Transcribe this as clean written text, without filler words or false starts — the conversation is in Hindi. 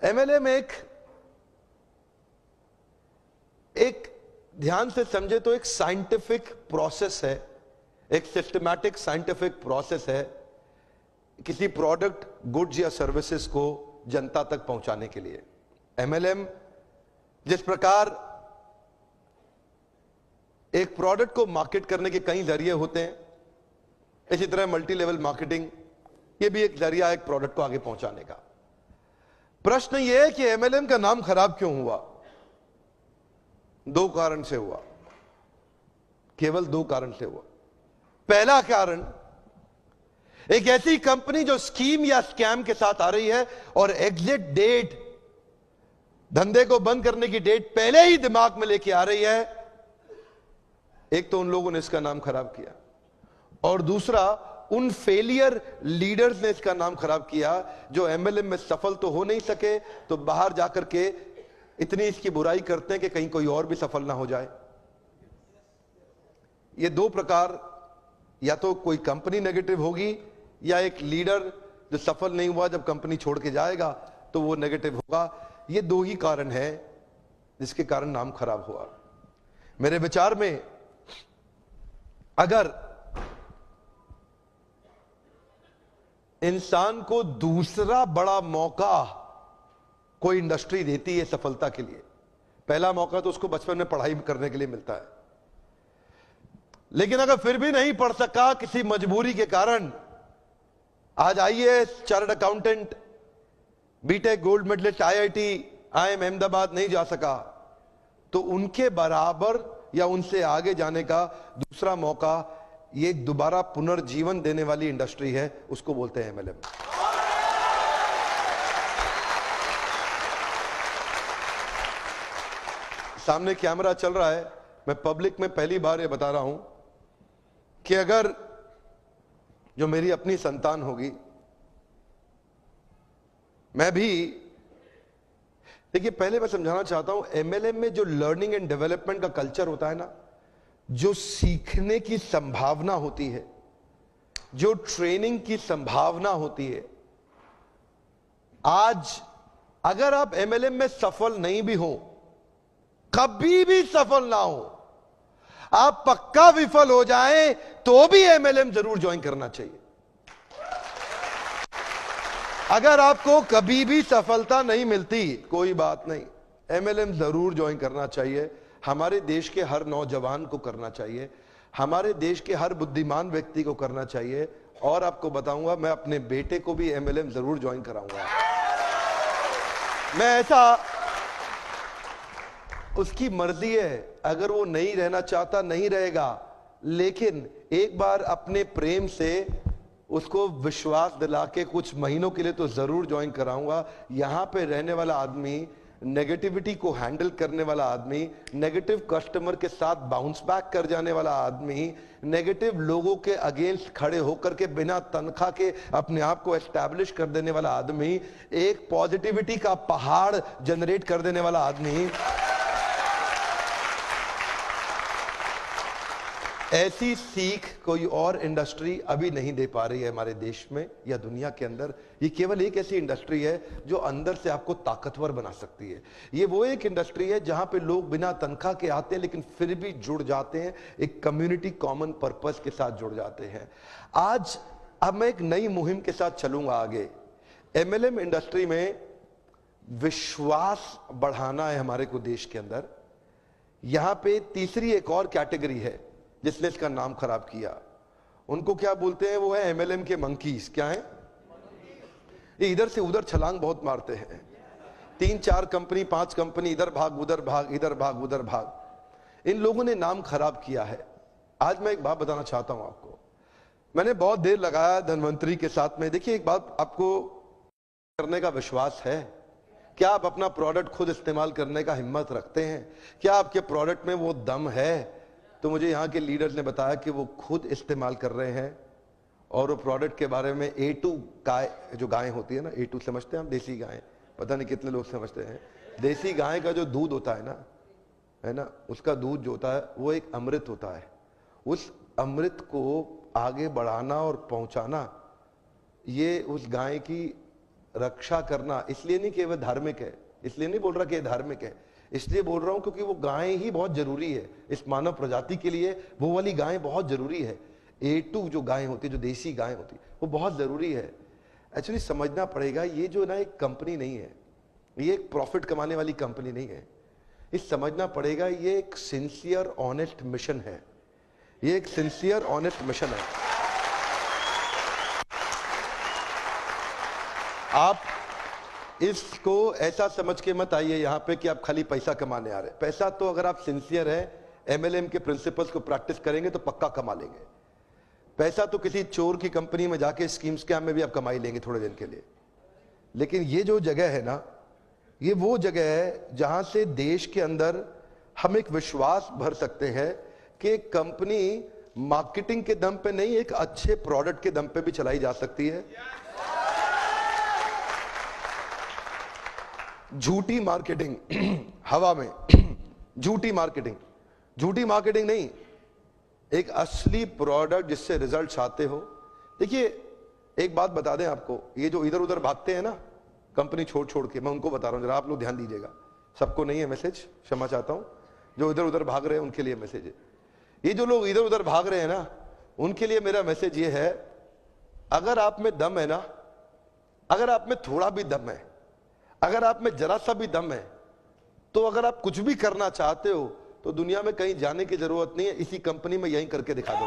एमएलएम एक ध्यान से समझे तो एक साइंटिफिक प्रोसेस है, एक सिस्टमैटिक साइंटिफिक प्रोसेस है किसी प्रोडक्ट, गुड्स या सर्विसेज को जनता तक पहुंचाने के लिए। एमएलएम जिस प्रकार एक प्रोडक्ट को मार्केट करने के कई जरिए होते हैं, इसी तरह मल्टी लेवल मार्केटिंग ये भी एक जरिया है एक प्रोडक्ट को आगे पहुंचाने का। प्रश्न यह है कि एमएलएम का नाम खराब क्यों हुआ? दो कारण से हुआ, केवल दो कारण से हुआ। पहला कारण, एक ऐसी कंपनी जो स्कीम या स्कैम के साथ आ रही है और एग्जिट डेट, धंधे को बंद करने की डेट पहले ही दिमाग में लेके आ रही है। एक तो उन लोगों ने इसका नाम खराब किया और दूसरा उन फेलियर लीडर्स ने इसका नाम खराब किया जो एमएलएम में सफल तो हो नहीं सके तो बाहर जाकर के इतनी इसकी बुराई करते हैं कि कहीं कोई और भी सफल ना हो जाए। ये दो प्रकार, या तो कोई कंपनी नेगेटिव होगी या एक लीडर जो सफल नहीं हुआ जब कंपनी छोड़ के जाएगा तो वो नेगेटिव होगा। ये दो ही कारण है जिसके कारण नाम खराब हुआ। मेरे विचार में अगर इंसान को दूसरा बड़ा मौका कोई इंडस्ट्री देती है सफलता के लिए, पहला मौका तो उसको बचपन में पढ़ाई करने के लिए मिलता है, लेकिन अगर फिर भी नहीं पढ़ सका किसी मजबूरी के कारण, आज IAS, chartered accountant, B Tech gold medalist, IIT, IIM Ahmedabad नहीं जा सका, तो उनके बराबर या उनसे आगे जाने का दूसरा मौका ये दोबारा पुनर्जीवन देने वाली इंडस्ट्री है, उसको बोलते हैं एमएलएम। सामने कैमरा चल रहा है, मैं पब्लिक में पहली बार ये बता रहा हूं कि अगर जो मेरी अपनी संतान होगी, मैं भी, देखिए पहले मैं समझाना चाहता हूं, एमएलएम में जो लर्निंग एंड डेवलपमेंट का कल्चर होता है ना, जो सीखने की संभावना होती है, जो ट्रेनिंग की संभावना होती है, आज अगर आप एमएलएम में सफल नहीं भी हो, कभी भी सफल ना हो, आप पक्का विफल हो जाएं तो भी एमएलएम जरूर ज्वाइन करना चाहिए। अगर आपको कभी भी सफलता नहीं मिलती, कोई बात नहीं, एमएलएम जरूर ज्वाइन करना चाहिए। हमारे देश के हर नौजवान को करना चाहिए, हमारे देश के हर बुद्धिमान व्यक्ति को करना चाहिए। और आपको बताऊंगा, मैं अपने बेटे को भी एमएलएम जरूर ज्वाइन कराऊंगा। मैं ऐसा, उसकी मर्जी है, अगर वो नहीं रहना चाहता नहीं रहेगा, लेकिन एक बार अपने प्रेम से उसको विश्वास दिला के कुछ महीनों के लिए तो जरूर ज्वाइन कराऊंगा। यहां पे रहने वाला आदमी, नेगेटिविटी को हैंडल करने वाला आदमी, नेगेटिव कस्टमर के साथ बाउंस बैक कर जाने वाला आदमी, नेगेटिव लोगों के अगेंस्ट खड़े होकर के बिना तनख्वाह के अपने आप को एस्टैब्लिश कर देने वाला आदमी, एक पॉजिटिविटी का पहाड़ जनरेट कर देने वाला आदमी, ऐसी सीख कोई और इंडस्ट्री अभी नहीं दे पा रही है हमारे देश में या दुनिया के अंदर। ये केवल एक ऐसी इंडस्ट्री है जो अंदर से आपको ताकतवर बना सकती है। ये वो एक इंडस्ट्री है जहां पे लोग बिना तनख्वाह के आते हैं लेकिन फिर भी जुड़ जाते हैं, एक कम्युनिटी कॉमन पर्पस के साथ जुड़ जाते हैं। आज अब मैं एक नई मुहिम के साथ चलूंगा आगे। एमएलएम इंडस्ट्री में विश्वास बढ़ाना है हमारे को देश के अंदर। यहां पे तीसरी एक और कैटेगरी है जिसने इसका नाम खराब किया, उनको क्या बोलते हैं? वो है एमएलएम के मंकीज। क्या है ये? इधर से उधर छलांग बहुत मारते हैं, 3-4 कंपनी 5 कंपनी, इधर भाग उधर भाग, इधर भाग उधर भाग। इन लोगों ने नाम खराब किया है। आज मैं एक बात बताना चाहता हूं आपको, मैंने बहुत देर लगाया धनवंतरी के साथ में। देखिए एक बात, आपको करने का विश्वास है? क्या आप अपना प्रोडक्ट खुद इस्तेमाल करने का हिम्मत रखते हैं? क्या आपके प्रोडक्ट में वो दम है? तो मुझे यहाँ के लीडर्स ने बताया कि वो खुद इस्तेमाल कर रहे हैं और वो प्रोडक्ट के बारे में A2 गाय, जो गाय होती है ना, A2 समझते हैं हम, देसी गाय, पता नहीं कितने लोग समझते हैं। देसी गाय का जो दूध होता है ना, उसका दूध जो होता है वो एक अमृत होता है। उस अमृत को आगे बढ़ाना और पहुंचाना, ये उस गाय की रक्षा करना इसलिए नहीं कि वह धार्मिक है, इसलिए नहीं बोल रहा कि ये धार्मिक है, इसलिए बोल रहा हूं क्योंकि वो गायें ही बहुत जरूरी है इस मानव प्रजाति के लिए। वो वाली गायें बहुत जरूरी है। A2 जो गायें होती है, जो देसी गायें होती है, वो बहुत जरूरी है। एक्चुअली समझना पड़ेगा, ये जो ना एक कंपनी नहीं है, ये एक प्रॉफिट कमाने वाली कंपनी नहीं है। ये समझना पड़ेगा, ये एक सिंसियर ऑनेस्ट मिशन है। ये एक सिंसियर ऑनेस्ट मिशन है। आप इसको ऐसा समझ के मत आइए यहां पे कि आप खाली पैसा कमाने आ रहे हैं। पैसा तो अगर आप सिंसियर है, MLM के प्रिंसिपल्स को प्रैक्टिस करेंगे तो पक्का कमा लेंगे। पैसा तो किसी चोर की कंपनी में जाके स्कीम स्कैम में भी आप कमा ही लेंगे थोड़े दिन के लिए। लेकिन ये जो जगह है ना, ये वो जगह है जहां से देश के अंदर हम एक विश्वास भर सकते हैं कि कंपनी मार्केटिंग के दम पे नहीं, एक अच्छे प्रोडक्ट के दम पे भी चलाई जा सकती है। झूठी मार्केटिंग हवा में, झूठी मार्केटिंग नहीं, एक असली प्रोडक्ट जिससे रिजल्ट्स आते हो। देखिए एक बात बता दें आपको, ये जो इधर उधर भागते हैं ना कंपनी छोड़ के, मैं उनको बता रहा हूं, जरा आप लोग ध्यान दीजिएगा। सबको नहीं है मैसेज, क्षमा चाहता हूं। जो इधर उधर भाग रहे हैं उनके लिए मैसेज है। ये जो लोग इधर उधर भाग रहे हैं ना, उनके लिए मेरा मैसेज ये है, अगर आप में दम है ना, अगर आप में थोड़ा भी दम है, अगर आप में जरा सा भी दम है, तो अगर आप कुछ भी करना चाहते हो तो दुनिया में कहीं जाने की जरूरत नहीं है, इसी कंपनी में यहीं करके दिखा दो।